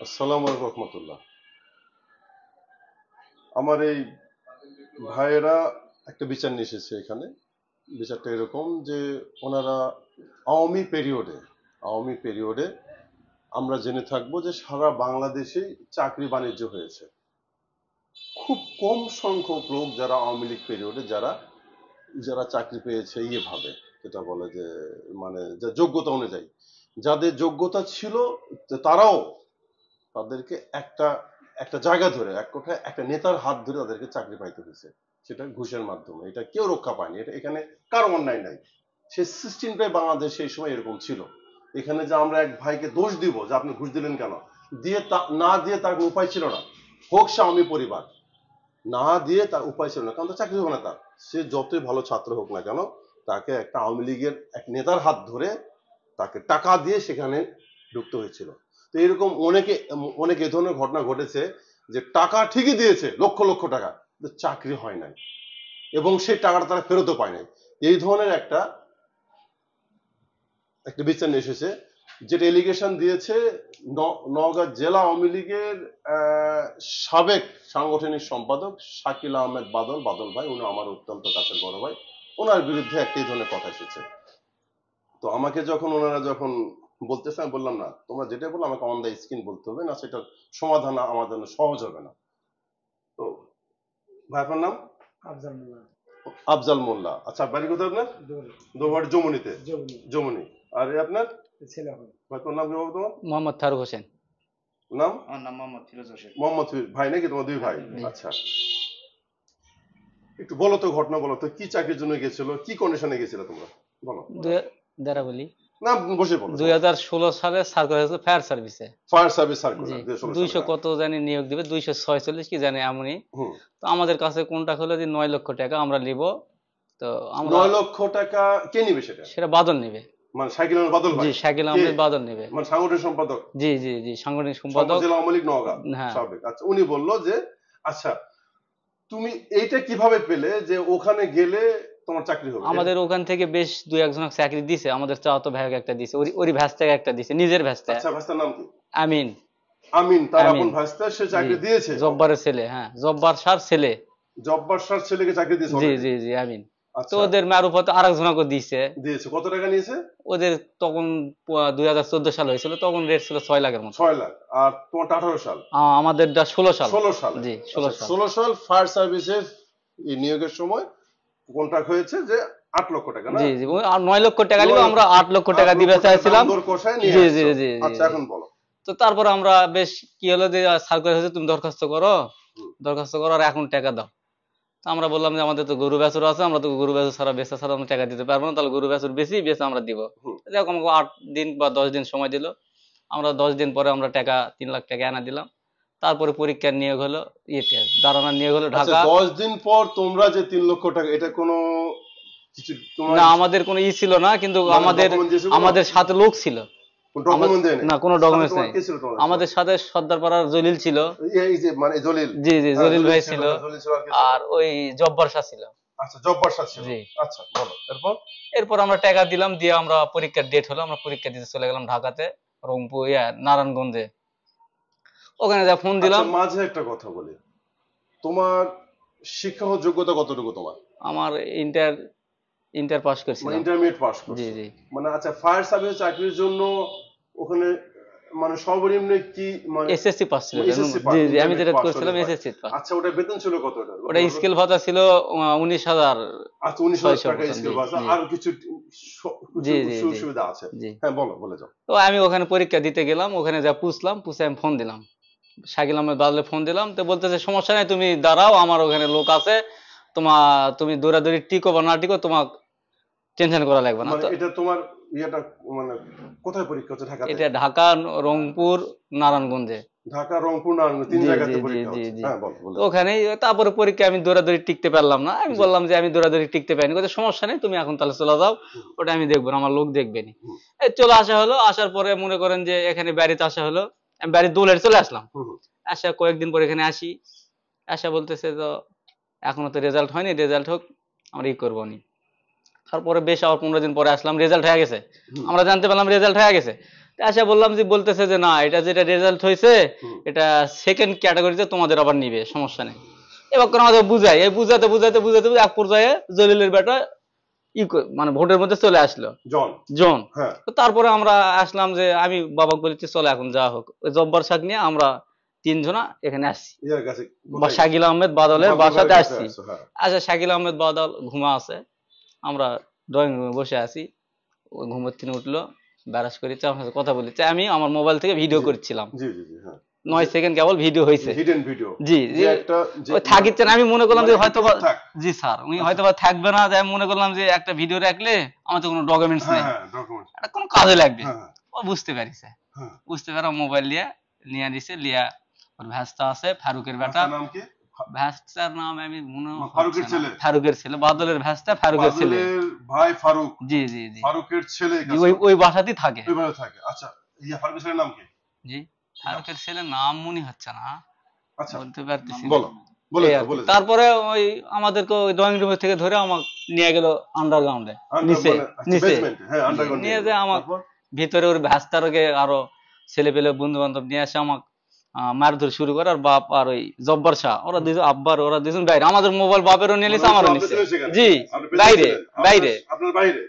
আসসালামু আলাইকুম রহমতুল্লাহ। আমার এই ভাইয়েরা একটা বিচার নিয়ে এসেছে এখানে। বিচারটা এরকম যে ওনারা আওয়ামী পিরিয়ডে আমরা জেনে থাকবো যে সারা বাংলাদেশেই চাকরি বাণিজ্য হয়েছে। খুব কম সংখ্যক লোক যারা আওয়ামী লীগ পিরিয়ডে যারা যারা চাকরি পেয়েছে ভাবে, যেটা বলে যে মানে যে যোগ্যতা অনুযায়ী যাদের যোগ্যতা ছিল তারাও তাদেরকে একটা একটা জায়গা ধরে এক কথায় একটা নেতার হাত ধরে তাদেরকে চাকরি পাইতে হয়েছে, সেটা ঘুষের মাধ্যমে। এটা কেউ রক্ষা পায়নি, এটা এখানে কারো অন্যায় নাই। সেই সিস্টেমটাই বাংলাদেশ সেই সময় এরকম ছিল। এখানে যে আমরা এক ভাইকে দোষ দিব যে আপনি ঘুষ দিলেন কেন, না দিয়ে তার উপায় ছিল না। হোক সে আওয়ামী পরিবার, না দিয়ে তার উপায় ছিল না, কারণ তার চাকরি হবে না। তার সে যতই ভালো ছাত্র হোক না কেন, তাকে একটা আওয়ামী লীগের এক নেতার হাত ধরে তাকে টাকা দিয়ে সেখানে ঢুকতে হয়েছিল। তো এরকম অনেক এ ধরনের ঘটনা ঘটেছে যে টাকা ঠিকই দিয়েছে, লক্ষ লক্ষ টাকা, চাকরি হয় নাই এবং সেই টাকাটা তারা ফেরতও পায় নাই। এই ধরনের একটা বিচার নিয়ে এসেছে, যেটা এলিগেশন দিয়েছে নওগাঁ জেলা আওয়ামী লীগের সাবেক সাংগঠনিক সম্পাদক শাকিল আহমেদ বাদল ভাই। উনি আমার অত্যন্ত কাছের বড় ভাই। ওনার বিরুদ্ধে একটাই ধরনের কথা এসেছে। তো আমাকে ওনারা যখন বলতেছে, আমি বললাম না, তোমরা যেটা বলো আমাকে অন দ্য স্ক্রিন বলতে হবে না, সেটার সমাধান আমার জন্য সহজ হবে না। তো ভাই আপনার নাম? আফজাল মোল্লা। আচ্ছা, বাড়ি কোথায় আপনার? দোহার যমুনিতে। যমুনি। আর আপনার ভাই তোর নাম কি বাবু? তোমার মোহাম্মদ ফারুক হোসেন। নাম? আমার নাম মোহাম্মদ ফিরোজ হোসেন। মোহাম্মদ ভাই নাকি তোমার দুই ভাই? আচ্ছা, একটু বলো তো, ঘটনা বলো তো, কি চাকরির জন্য গেছিল, কি কন্ডিশনে গেছিল তোমরা, বলো। দাঁড়া বলি। না, বসে বলো। 2016 সালে সার্কুলার হয়েছিল ফায়ার সার্ভিসে। ফায়ার সার্ভিস সার্কুলার 200 কত জানি নিয়োগ দিবে, 246 কি জানি এমনই। তো আমাদের কাছে কোনটা হলো যে 9 লক্ষ টাকা আমরা নিব। তো আমরা 9 লক্ষ টাকা কে নিবে? সেটা বাদল নিবে। মানে শাকিল আহমেদ বাদল ভাই? জি, শাকিল আহমেদ বাদল নিবে, মানে সাংগঠনিক সম্পাদক। জি জি জি, সাংগঠনিক সম্পাদক জেলা আওয়ামী লীগ নওগাঁ সাবেক। আচ্ছা, উনি বললো যে আচ্ছা তুমি এইটা কিভাবে পেলে যে ওখানে গেলে তোমার চাকরি হবে? আমাদের ওখান থেকে বেশ দুই একজন চাকরি দিছে, আমাদের চাওয়াতো ভাইকে একটা দিছে, ওরি ভাস্তাকে একটা দিছে, নিজের ভাস্তা। আচ্ছা, ভাস্তার নাম কি? আমিন। তার আপন ভাস্তা, সে চাকরি দিয়েছে। জব্বারের ছেলে। হ্যাঁ, জব্বার শাহর ছেলে। জব্বার শাহর ছেলেকে চাকরি দিয়েছে? জি জি জি, আমিন। তো ওদের মারুফতে আরেকজনকে দিয়েছে। কত টাকা নিয়েছে? ওদের তখন 2014 সাল হয়েছিল, তখন রেট ছিল 6 লাখের মতো। 6 লাখ। আর তোমারটা 18 সাল? আমাদেরটা 16 সাল। 16 সাল। জি, 16 সাল ফায়ার সার্ভিসের নিয়োগের সময় কন্ট্রাক্ট হয়েছে যে 8 লক্ষ টাকা, না? জি জি, আর 9 লক্ষ টাকা নিব, আমরা 8 লক্ষ টাকা দিবে চাইছিলাম। জি জি জি। আচ্ছা, এখন বলো। তো তারপর আমরা বেশ কি হলো যে সার্কুলার হয়েছে, তুমি দরখাস্ত করো আর এখন টাকা দাও। তো আমরা বললাম যে আমাদের তো গরু বেচুর আছে, আমরা তো গরু বেচুর ছাড়া বেচা ছাড়া আমরা টাকা দিতে পারবো না, তাহলে গরু বেচুর বেশি আমরা দিব। যাই হোক, আমাকে 8 দিন বা 10 দিন সময় দিল। আমরা 10 দিন পরে আমরা টাকা 3 লাখ টাকা এনে দিলাম। তারপরে পরীক্ষার নিয়োগ হলো, দাঁড়ানোর নিয়োগ হলো ঢাকা। 10 দিন পর তোমরা যে 3 লক্ষ টাকা, এটা কোনো কিছু না, আমাদের কোনো ছিল না, কিন্তু আমাদের সাথে লোক ছিল। না, কোনো ডকুমেন্টস নেই। আমাদের সাথে সর্দারপাড়ার জলিল ছিল। এই যে মানে জলিল? জি জি, জলিল ভাই ছিল। আর ওই জব্বার শাহ ছিল। আচ্ছা, জব্বার শাহ ছিল। আচ্ছা, বলো। এরপর আমরা টাকা দিলাম, দিয়ে আমরা পরীক্ষার ডেট হলো, আমরা পরীক্ষা দিতে চলে গেলাম ঢাকাতে, রংপুর নারায়ণগঞ্জে। ওখানে যা ফোন দিলাম। মাঝে একটা কথা বলি, তোমার শিক্ষাগত যোগ্যতা কতটুকু তোমার? আমার ইন্টার পাস করছি, ইন্টারমিডিয়েট পাস করছি। জি জি। মানে আচ্ছা, ফায়ার সার্ভিস চাকরির জন্য ওখানে মানে সর্বনিম্ন কি মানে এসএসসি পাস ছিল? জি জি, আমি যেটা করছিলাম এসএসসি পাস। আচ্ছা, ওটা বেতন ছিল কত? ওটা স্কেল ভাতা ছিল 19,000। আচ্ছা, 19,000 টাকা স্কেল ভাতা, আর কিছু সুবিধা আছে? হ্যাঁ, বলে যাও। তো আমি ওখানে পরীক্ষা দিতে গেলাম, ওখানে যা পুষে আমি ফোন দিলাম, শাকিল আহমেদ বাদলে ফোন দিলাম। তো বলতেছে সমস্যা নাই, তুমি দাঁড়াও, আমার ওখানে লোক আছে, তুমি দৌড়াদৌড়ি টিকো বা না টিকো, তোমার টেনশন করা লাগবে না। এটা তোমার মানে কোথায় পরীক্ষা হচ্ছে? ঢাকা? এটা ঢাকা, রংপুর, নারায়ণগঞ্জে। ঢাকা, রংপুর, নারায়ণগঞ্জ, 3 জায়গাতে পরীক্ষা হচ্ছে। হ্যাঁ, বল। ওখানে তারপরে পরীক্ষা আমি দৌড়াদৌড়ি টিকতে পারলাম না। আমি বললাম যে আমি দৌড়াদৌড়ি টিকতে পারিনি। বলতে সমস্যা নেই, তুমি এখন তাহলে চলে যাও, ওটা আমি দেখবো, আমার লোক দেখবে নি। চলে আসা হলো। আসার পরে মনে করেন যে এখানে বাড়িতে আসা হলো, আমি বাড়ির দৌড়ে চলে আসলাম। আসা কয়েকদিন পরে এখানে আসা বলতেছে তো এখনো তো রেজাল্ট হয়নি, রেজাল্ট হোক আমরা করবো নি। তারপরে বেশ আবার 15 দিন পরে আসলাম, রেজাল্ট হয়ে গেছে। আমরা জানতে পারলাম রেজাল্ট হয়ে গেছে। আশা বললাম যে বলতেছে যে না এটা যেটা রেজাল্ট হয়েছে হুম। এটা সেকেন্ড ক্যাটাগরিতে তোমাদের আবার নিবে, সমস্যা নেই। এবার করে আমাদের বুঝাই, এই বুঝাতে বুঝাতে বুঝাতে বুঝাতে এক পর্যায়ে জলিলের বেটা মানে ভোটের মধ্যে চলে আসলো, জন। জন। হ্যাঁ। তো তারপরে আমরা আসলাম যে আমি বাবাকে বলেছি চলো এখন যা হোক, ওই জব্বার শাক নিয়ে আমরা তিনজনা এখানে আসছি, ইয়ার কাছে বা কোথায়? শাকিল আহমেদ বাদলের বাদল বাসাতে ভাইয়ের কাছে আসছি। আসছো, হ্যাঁ। আচ্ছা, শাকিল আহমেদ বাদল ঘুমা আছে, আমরা ড্রয়িং রুমে বসে আছি। ও ঘুমের থেকে উঠলো, ব্যারাস করে আমার সাথে কথা বলেছে, আমি আমার মোবাইল থেকে ভিডিও জি করছিলাম, জি জি জি, হ্যাঁ। 9 সেকেন্ড কেবল ভিডিও হয়েছে। Hidden video. জি যে জি, একটা যে ওই থাকিচ্ছেন, আমি মনে করলাম যে মানে হয়তো কিছু থাক। জি স্যার উনি আচ্ছা। হয়তো বা থাকবে না, যে আমি মনে করলাম যে একটা ভিডিও রাখলে আমার তো কোনো ডকুমেন্টস হ্যাঁ নেই, হ্যাঁ, ডকুমেন্ট। এটা কোনো কাজে লাগবে। হ্যাঁ হ্যাঁ ও বুঝতে পারিছে, হ্যাঁ। বুঝতে পারা মোবাইল নিয়ে নিয়ে নিছে, লিয়া ওর ভ্যাস্তা আছে ফারুকের বেটা, রাস্তার নাম কি? ভ্যাস্তার নাম আমি মনে ফারুকের হচ্ছে না, ছেলে। ফারুকের ছেলে, বাদলের ভ্যাস্তা ফারুকের ছেলে। বাদলের ভাই ফারুক। জি জি জি ফারুকের ছেলে জি, ওই ওই বাসাতেই থাকে। ওইভাবে থাকে। আচ্ছা, ইয়া ফারুকের ছেলের নাম কি? জি, ফারুকের ছেলের নাম মনে হচ্ছে না, আচ্ছা, বলতে পারতেছি না। বলো, বলে এই যাও, আর কি। বলে যাও। তারপরে ওই আমাদেরকে ওই ড্রয়িং রুমের থেকে ধরে আমাকে নিয়ে গেল আন্ডারগ্রাউন্ডে, নিচে আচ্ছা, নিচে বেসমেন্টে, হ্যাঁ, আন্ডারগ্রাউন্ড নিয়ে নিয়ে যে গেলো। আমার তারপর? ভিতরে ওর ভ্যাস্তারকে আরো ছেলে পেলে বন্ধু বান্ধব নিয়ে আসে আমাকে মারধর শুরু করে, আর বাপ আর ওই জব্বার শাহ ওরা দুজন, আব্বার ওরা দুজন বাইরে, আমাদের মোবাইল বাপেরও নিয়ে নিছে, মানে আমারও আপনি নিছে। ছিলেন সেখানে? জি, আপনি পেছনে বাইরে ছিলেন? বাইরে, আপনার বাইরে?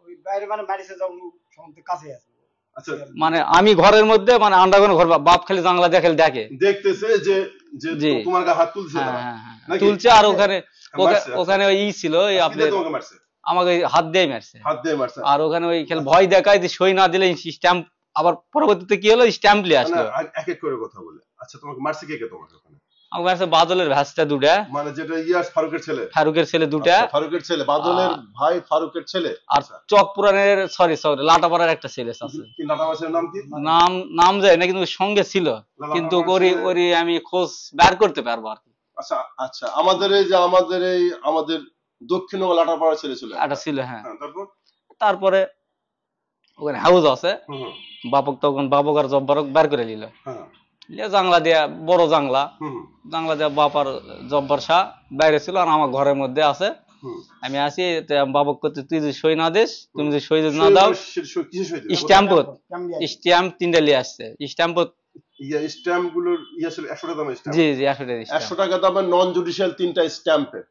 ওই বাইরে মানে বাড়িতে যাও সমুদ্র কাছে আছে। আচ্ছা, মানে আমি ঘরের মধ্যে, মানে আন্ডারগ্রাউন্ড ঘর, বাপ খালি জানলা দিয়ে খালি দেখে। দেখতেছে যে যে জি, তোমার গায়ে হাত তুলছে হ্যাঁ তারা হ্যাঁ হ্যাঁ, নাকি? তুলছে, আর ওখানে মারছে, আচ্ছা। ওখানে ওই ছিল ওই কি দিয়ে আপনার তোমাকে মারছে? আমাকে ওই হাত দিয়ে মারছে, হাত দিয়ে মারছে। আর ওখানে ওই খেলে ভয় দেখায় যে সই না দিলে স্ট্যাম্প, আবার পরবর্তীতে কি হলো স্ট্যাম্প নিয়ে না, আসলো। এক এক করে কথা বলে। আচ্ছা, তোমাকে মারছে কে কে তোমাকে ওখানে? আমাকে মারছে বাদলের ভ্যাসটা দুটা, মানে যেটা ইয়াস ফারুকের ছেলে? ফারুকের ছেলে দুটা, আচ্ছা, ফারুকের ছেলে, বাদলের ভাই ফারুকের ছেলে। আর আচ্ছা, চকপুরানের সরি সরি লাটাপাড়ার একটা ছেলে আছে, কি নাটা মাসের নাম কি? নাম নাম যায় না, কিন্তু ওর সঙ্গে ছিল, কিন্তু লাটাপাড়ার ওরি ছেলে- ওরি আমি খোঁজ বের করতে পারবো আর কি। আচ্ছা আচ্ছা, আমাদের দক্ষিণ লাটাপাড়া ছেলে ছিল একটা ছিল, হ্যাঁ। হ্যাঁ, তারপর? তারপরে ওখানে হাউস আছে, হুম হুম, বাপক তখন বাপক আর জব্বারক বের করে নিল, হ্যাঁ, জাংলা দিয়া, বড় জাংলা, হুম জাংলা দিয়া বাপ আর জব্বার শাহ বাইরে ছিল, আর আমার ঘরের মধ্যে আছে। হুম। আমি আসি, বাবক করতে তুই যদি সই না দিস, তুমি যদি সই যদি না সই- দাও, কিসে সই দিবে? স্ট্যাম্প কেমন দিয়ে? স্ট্যাম্প তিনটা নিয়ে আসছে, স্ট্যাম্প। ইয়া স্ট্যাম্প গুলোর ইয়া ছিল 100 টাকা দামের স্ট্যাম্প। জি জি, 100 টাকা 100 টাকা দামের নন জুডিশিয়াল তিনটা স্ট্যাম্পে।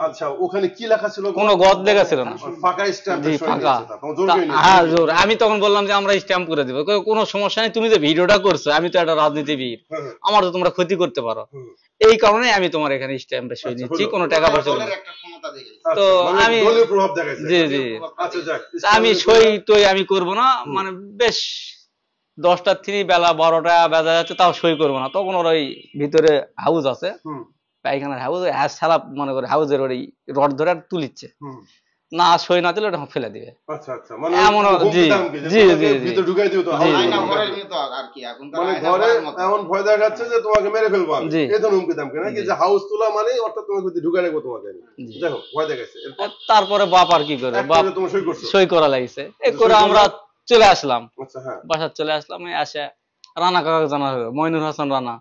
আচ্ছা, ওখানে কি লেখা ছিল? কোনো গদ লেখা ছিল না। ফাঁকা স্ট্যাম্পে জি, সই ফাঁকা। নিয়েছে তা। তোমার জোর করে নিয়েছে? হ্যাঁ জোর। আমি তখন বললাম যে আমরা স্ট্যাম্প করে দিব, কোনো সমস্যা নেই, তুমি যে ভিডিওটা করছো, আমি তো একটা রাজনীতিবিদ, হ্যাঁ, হ্যাঁ, আমার তো তোমরা ক্ষতি করতে পারো, হুম। এই কারণে আমি তোমার এখানে স্ট্যাম্পে সই আচ্ছা, নিচ্ছি, হলো। কোনো টাকা পয়সা দলের না। একটা ক্ষমতা দেখে আচ্ছা, তো মানে আমি দলীয় প্রভাব দেখাইছে। জি জি, আচ্ছা, যাক। তা আমি সই টই আমি করবো না, মানে বেশ 10টার থেকে বেলা 12টা বাজা যাচ্ছে, তাও সই করবো না। তখন ওর ওই ভিতরে হাউস আছে, হুম পায়খানার হাউস, সালাপ মনে করে হাউসের ওই রড ধরে আর তুলিচ্ছে, হুম। না সই না দিলে ওটা ফেলে দিবে। আচ্ছা আচ্ছা, মানে এমনও হুমকি জি, দামকি যে জি, তোমাকে জি, জি। ভিতরে ঢুকাই দিও তো, জি, হাউসে জি, আয়না ঢুকাই ঘরের দিও। ভিতর আর কি এখন তো মানে আয়না ঘরে ঘরের মতো। এমন ভয় দেখাচ্ছে যে তোমাকে মেরে ফেলবো আমি, জি। এই ধরনের হুমকি দামকি নাকি? জি। যে হাউস তোলা মানে অর্থাৎ তোমাকে ভিতরে ঢুকাই রাখবো তোমাকে আমি। জি। দেখো, ভয় দেখাইছে। এরপর তারপরে বাপ আর কি করবে, এক বাপ পর্যায়ে তোমার সই করছো? সই করা লাগছে, এই সই করে করলে? আমরা চলে আসলাম, আচ্ছা, হ্যাঁ। বাসার চলে আসলাম। এই আসে রানা কাকা জানা হলো, মইনুর হাসান রানা।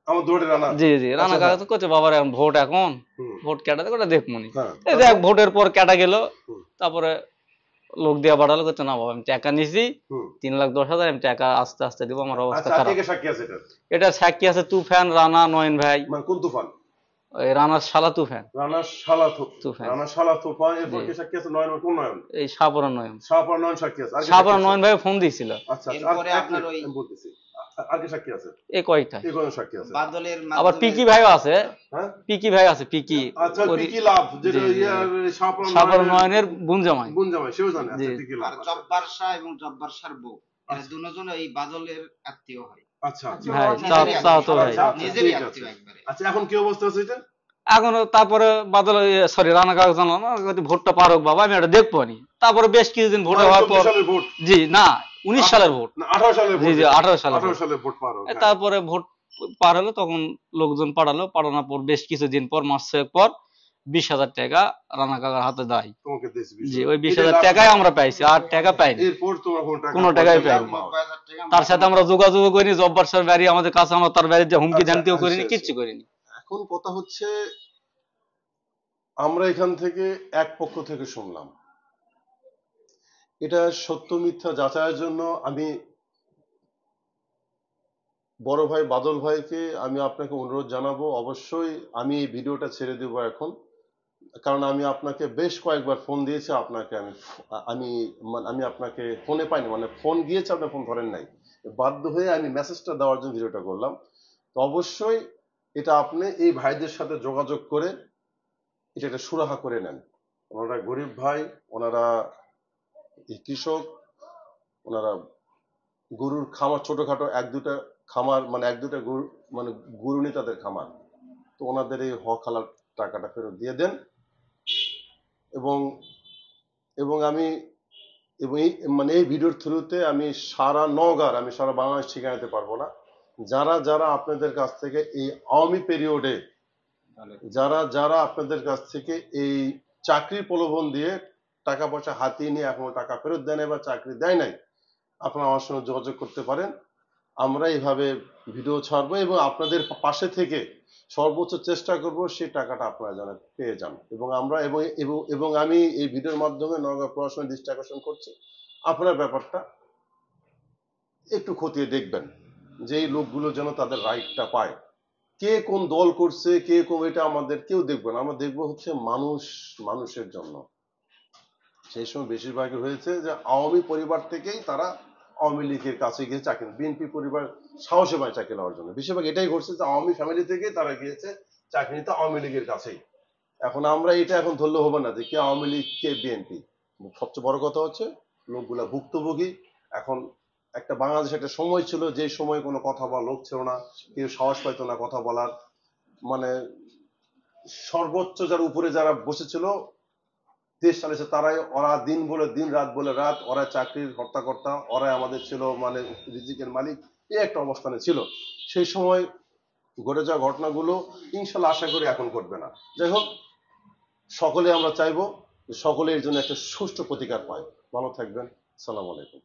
আমার দৌড়ে রানা। জি জি, রানা আচ্ছা, কাকা হ্যাঁ। তো করছে বাবার এখন ভোট, এখন হুম, ভোট কেটে ওটা দেখমনি। হ্যাঁ। এই দেখ ভোটের পর কেটে গেল, হুম, তারপরে লোক দিয়া পাঠালো, করছে না বাবা আমি টাকা নিছি হুম। 3,10,000, আমি টাকা আস্তে আস্তে দিব, আমার অবস্থা আচ্ছা, আর কে খারাপ। কে সাক্ষী আছে এটার? এটা সাক্ষী আছে তুফান, রানা, নয়ন ভাই, মানে কোন তুফান? ওই রানার শালা তুফান। রানা শালা তুফান। রানা শালা তুফান। এরপর জি। কে সাক্ষী আছে? নয়ন, কোন নয়ন? এই শাহপরা নয়ন, শাহপার নয়ন সাক্ষী আছে। আর কে শাহপরা সাক্ষী নয়ন আছে? ভাই ফোন দিয়েছিল। আচ্ছা আচ্ছা, এরপরে আর আপনার ওই আমি বলতেছি, আর কে সাক্ষী আছে? এই কয়েকটা, কে কোন সাক্ষী আছে? বাদলের আবার মাধ্যমে পিকি ভাইও আছে, হ্যাঁ, পিকি ভাই আছে, পিকি আচ্ছা, ওরি পিকি লাভ, যেটা জি, জি, ইয়ার শাহপার শাহপরা নয়নের বোন জামাই। বোন জামাই, সেও জানে। জি। আচ্ছা, পিকি লাভ। আর জব্বার শাহ এবং জব্বার শাহর বউ, এরা দুজন এই বাদলের আত্মীয় হয়, আচ্ছা আচ্ছা, ভাই নিজেরই চাও তো আত্মীয়, ভাই। আচ্ছা, আচ্ছা, নিজেরই ঠিক আছে। আত্মীয় একবারে। আচ্ছা, এখন কি অবস্থা আছে এটা? এখন তারপরে বাদল সরি রানা কাকা জানলাম না, ভোটটা পার হোক বাবা, আমি এটা দেখবো নি। তারপরে বেশ কিছুদিন ভোট মানে হওয়ার 24 পর, সালের ভোট? জি না 19 সালের ভোট, না, 18 সালের জি ভোট। জি 18 সালের 18 ভোট। সালের ভোট পার হোক, হ্যাঁ। তারপরে ভোট পার হলো, তখন লোকজন পাঠানোর পর বেশ কিছুদিন পর, মাস 6 পর 20,000 টাকা রানা কাকার হাতে দেয়। তোমাকে দিয়েছে জি, ওই 20,000 টাকাই আমরা পাইছি, আর টাকা পাইনি, এরপর তোমার কোনো টাকাই পয়সা পাইনি। পাও। 90,000 টাকা তার সাথে আমরা যোগাযোগ করিনি, জব্বার স্যার বাড়ি আমাদের কাছে, আমরা তার বাড়িতে হুমকি আচ্ছা, ধামকিও করিনি, আচ্ছা, কিচ্ছু করিনি। এখন কথা হচ্ছে, আমরা এখান থেকে এক পক্ষ থেকে শুনলাম, এটা সত্য মিথ্যা যাচাইয়ের জন্য আমি বড় ভাই বাদল ভাইকে আমি আপনাকে অনুরোধ জানাবো, অবশ্যই আমি এই ভিডিওটা ছেড়ে দেবো এখন, কারণ আমি আপনাকে বেশ কয়েকবার ফোন দিয়েছি, আপনাকে আমি আমি আপনাকে ফোনে পাইনি, মানে ফোন গিয়েছে আপনার ফোন ধরেন নাই, বাধ্য হয়ে আমি মেসেজটা দেওয়ার জন্য ভিডিওটা করলাম। তো অবশ্যই এটা আপনি এই ভাইদের সাথে যোগাযোগ করে এটা একটা সুরাহা করে নেন। ওনারা গরিব ভাই, ওনারা কৃষক, ওনারা গরুর খামার ছোটখাটো এক দুটা খামার, মানে এক দুটা গরু, মানে গরু নিয়ে তাদের খামার। তো ওনাদের এই হক হালাল টাকাটা ফেরত দিয়ে দেন। এবং এবং আমি এবং এই মানে এই ভিডিওর থ্রুতে আমি সারা নওগাঁর, আমি সারা বাংলাদেশ ঠিকানা দিতে পারবো না, যারা যারা আপনাদের কাছ থেকে এই আওয়ামী পিরিয়ডে যারা যারা আপনাদের কাছ থেকে এই চাকরির প্রলোভন দিয়ে টাকা পয়সা হাতিয়ে নিয়ে এখনো টাকা ফেরত দেয় নাই বা চাকরি দেয় নাই, আপনারা আমার সঙ্গে যোগাযোগ করতে পারেন। আমরা এইভাবে ভিডিও ছাড়বো এবং আপনাদের পাশে থেকে সর্বোচ্চ চেষ্টা করব সেই টাকাটা আপনারা যেন পেয়ে যান। এবং আমরা এবং আমি এই ভিডিওর মাধ্যমে নওগাঁ প্রশাসনের দৃষ্টি আকর্ষণ করছি, আপনার ব্যাপারটা একটু খতিয়ে দেখবেন যে এই লোকগুলো যেন তাদের রাইটটা পায়। কে কোন দল করছে, কে কোন, এটা আমাদের কেউ দেখবে না, আমরা দেখবো হচ্ছে মানুষ মানুষের জন্য। সেই সময় বেশিরভাগই হয়েছে যে আওয়ামী পরিবার থেকেই তারা আওয়ামী লীগের কাছে গিয়ে চাকরি, বিএনপি পরিবার সাহসে পায় চাকরি নেওয়ার জন্য। বেশিরভাগ এটাই ঘটছে যে আওয়ামী ফ্যামিলি থেকেই তারা গিয়েছে চাকরি নিতে আওয়ামী লীগের কাছেই। এখন আমরা এটা এখন ধরলে হবে না যে কে আওয়ামী লীগ কে বিএনপি। সবচেয়ে বড় কথা হচ্ছে লোকগুলা ভুক্তভোগী। এখন একটা বাংলাদেশ একটা সময় ছিল যে সময় কোনো কথা বলার লোক ছিল না, কেউ সাহস পাইতো না কথা বলার, মানে সর্বোচ্চ যার উপরে যারা বসেছিল দেশ চালিয়েছে তারাই, ওরা দিন বলে দিন, রাত বলে রাত, ওরা চাকরির হর্তাকর্তা, ওরাই আমাদের ছিল মানে রিজিকের মালিক, এই একটা অবস্থানে ছিল। সেই সময় ঘটে যাওয়া ঘটনাগুলো ইনশাল্লাহ আশা করি এখন ঘটবে না। যাই হোক, সকলে আমরা চাইবো সকলে এর জন্য একটা সুষ্ঠু প্রতিকার পায়। ভালো থাকবেন, সালাম আলাইকুম।